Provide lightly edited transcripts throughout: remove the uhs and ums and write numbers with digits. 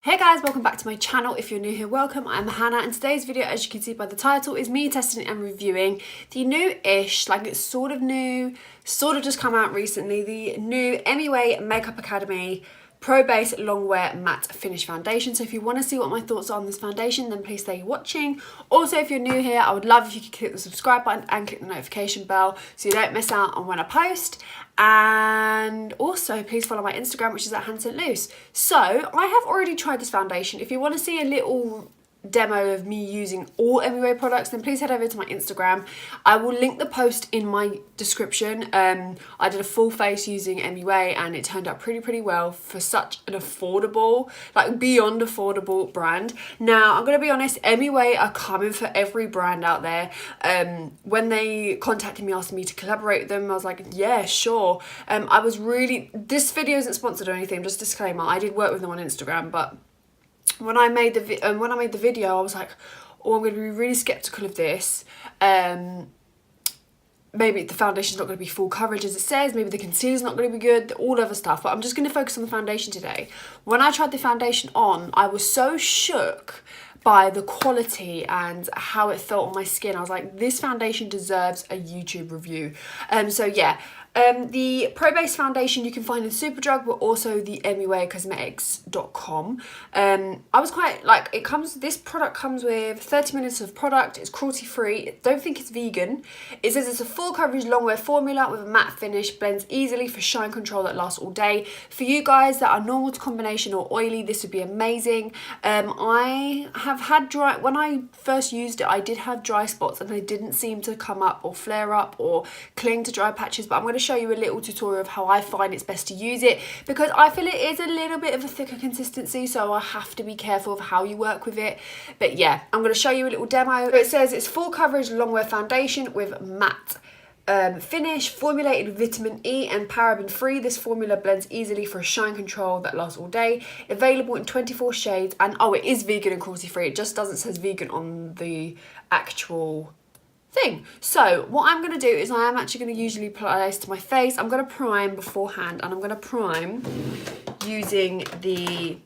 Hey guys, welcome back to my channel. If you're new here, welcome. I'm Hannah, and today's video, as you can see by the title, is me testing and reviewing the new-ish, like it's sort of new, sort of just come out recently, the new MUR Makeup Academy Pro Base Longwear Matte Finish Foundation. So if you want to see what my thoughts are on this foundation, then please stay watching. Also, if you're new here, I would love if you could click the subscribe button and click the notification bell so you don't miss out on when I post. And also, please follow my Instagram, which is at @HannahStLoose. So I have already tried this foundation. If you want to see a little demo of me using all MUR products, then please head over to my Instagram. I will link the post in my description. I did a full face using MUR and it turned out pretty well for such an affordable, like beyond affordable brand. Now I'm gonna be honest, MUR are coming for every brand out there. When they contacted me asking me to collaborate with them, I was like, yeah, sure. This video isn't sponsored or anything, just disclaimer, I did work with them on Instagram, but when I made the video, I was like, oh, I'm going to be really skeptical of this. Maybe the foundation's not going to be full coverage as it says, maybe the concealer's not going to be good, all other stuff, but I'm just going to focus on the foundation today. When I tried the foundation on, I was so shook by the quality and how it felt on my skin. I was like, this foundation deserves a YouTube review. So yeah. The Pro Base foundation you can find in Superdrug, but also the MURcosmetics.com. I was quite like, this product comes with 30 minutes of product, it's cruelty free, I don't think it's vegan. It says it's a full coverage longwear formula with a matte finish, blends easily for shine control that lasts all day. For you guys that are normal to combination or oily, this would be amazing. I have had when I first used it, I did have dry spots and they didn't seem to come up or flare up or cling to dry patches, but I'm going to show you a little tutorial of how I find it's best to use it, because I feel it is a little bit of a thicker consistency, so I have to be careful of how you work with it. But yeah, I'm going to show you a little demo. So it says it's full coverage longwear foundation with matte finish, formulated with vitamin E and paraben free. This formula blends easily for a shine control that lasts all day. Available in 24 shades, and oh, it is vegan and cruelty free. It just doesn't say vegan on the actual thing. So what I'm going to do is I am actually going to usually apply this to my face. I'm going to prime beforehand, and I'm going to prime using the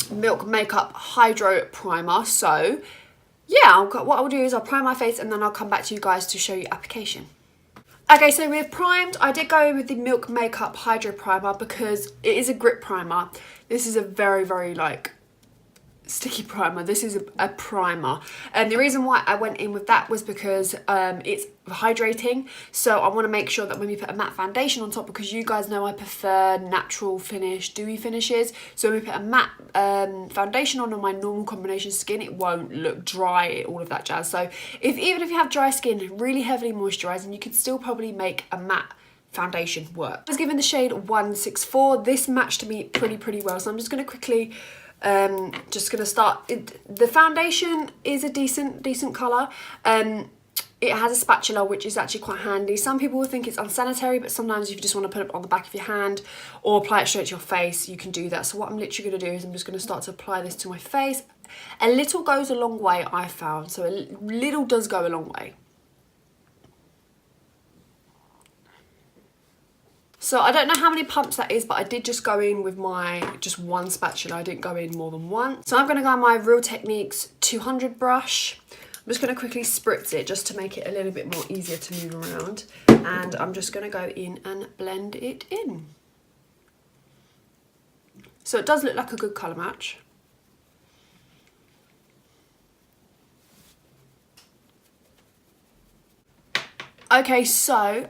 Milk Makeup Hydro Primer. So yeah, what I'll do is I'll prime my face and then I'll come back to you guys to show you application. Okay, so we've primed. I did go with the Milk Makeup Hydro Primer because it is a grip primer. This is a very like sticky primer. This is a primer, and the reason why I went in with that was because it's hydrating, so I want to make sure that when we put a matte foundation on top, because you guys know I prefer natural finish, dewy finishes, so when we put a matte foundation on my normal combination skin, it won't look dry, all of that jazz. So even if you have dry skin, really heavily moisturizing, you could still probably make a matte foundation work. I was given the shade 164. This matched me pretty well, so I'm just going to quickly just gonna start. The foundation is a decent colour. It has a spatula, which is actually quite handy. Some people will think it's unsanitary, but sometimes if you just want to put it on the back of your hand or apply it straight to your face, you can do that. So what I'm literally going to do is I'm just going to start to apply this to my face. A little goes a long way, I found. So a little does go a long way. So I don't know how many pumps that is, but I did just go in with just one spatula. I didn't go in more than one. So I'm going to go on my Real Techniques 200 brush. I'm just going to quickly spritz it just to make it a little bit more easier to move around. And I'm just going to go in and blend it in. So it does look like a good colour match. Okay, so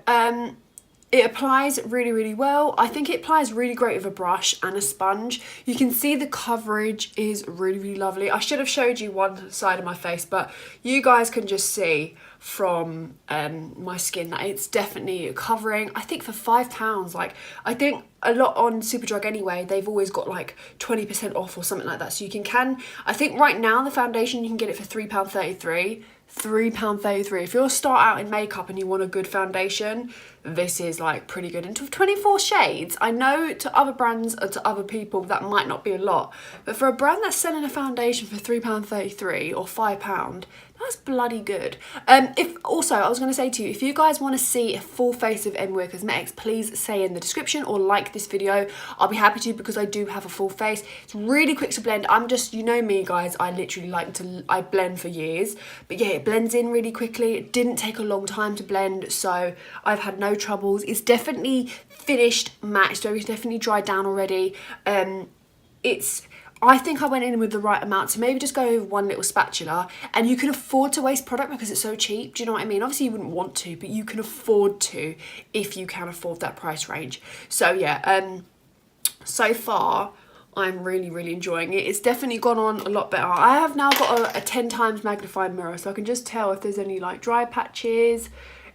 it applies really well. I think it applies really great with a brush and a sponge. You can see the coverage is really lovely. I should have showed you one side of my face, but you guys can just see from my skin that it's definitely covering. I think for £5, like I think a lot on Superdrug anyway, they've always got like 20% off or something like that. So you can I think right now the foundation you can get it for £3.33. £3.33. If you're start out in makeup and you want a good foundation, this is like pretty good. And 24 shades, I know to other brands or to other people that might not be a lot, but for a brand that's selling a foundation for £3.33 or £5, that's bloody good. If also, I was going to say to you, if you guys want to see a full face of MUR Cosmetics, please say in the description or like this video. I'll be happy to, because I do have a full face. It's really quick to blend. I'm just, you know me guys, I literally I blend for years, but yeah, it blends in really quickly. It didn't take a long time to blend, so I've had no troubles. It's definitely finished matte, so it's definitely dried down already. I think I went in with the right amount, so maybe just go with one little spatula, and you can afford to waste product because it's so cheap. Do you know what I mean? Obviously you wouldn't want to, but you can afford to if you can afford that price range. So yeah, so far I'm really enjoying it. It's definitely gone on a lot better. I have now got a 10 times magnified mirror, so I can just tell if there's any like dry patches.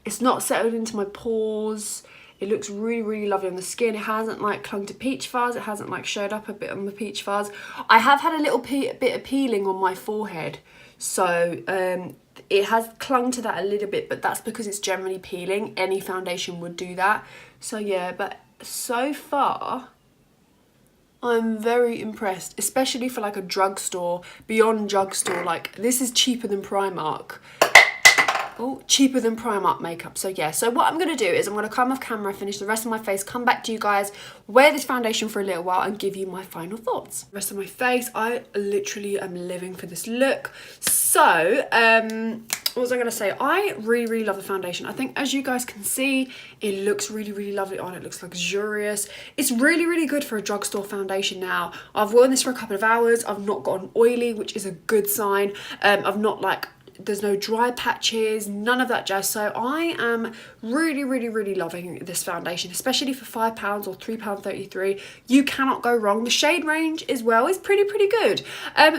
It's not settled into my pores. It looks really lovely on the skin. It hasn't like clung to peach fuzz. It hasn't like showed up a bit on the peach fuzz. I have had a little bit of peeling on my forehead, so it has clung to that a little bit, but that's because it's generally peeling. Any foundation would do that. So yeah, but so far I'm very impressed, especially for like a drugstore, beyond drugstore. Like, this is cheaper than Primark. Oh, cheaper than Primark makeup. So yeah, so what I'm going to do is I'm going to come off camera, finish the rest of my face, come back to you guys, wear this foundation for a little while and give you my final thoughts. Rest of my face, I literally am living for this look. So, what was I going to say? I really love the foundation. I think, as you guys can see, it looks really lovely on. It looks luxurious. It's really good for a drugstore foundation now. I've worn this for a couple of hours. I've not gotten oily, which is a good sign. I've not like, there's no dry patches, none of that jazz. So I am really loving this foundation, especially for £5 or £3.33. You cannot go wrong. The shade range as well is pretty good.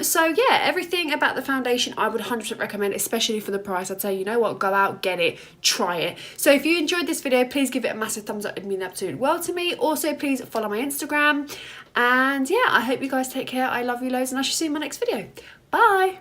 So yeah, everything about the foundation I would 100% recommend, especially for the price. I'd say, you know what, go out, get it, try it. So if you enjoyed this video, please give it a massive thumbs up. It'd mean the absolute world to me. Also, please follow my Instagram. And yeah, I hope you guys take care. I love you loads, and I shall see you in my next video. Bye.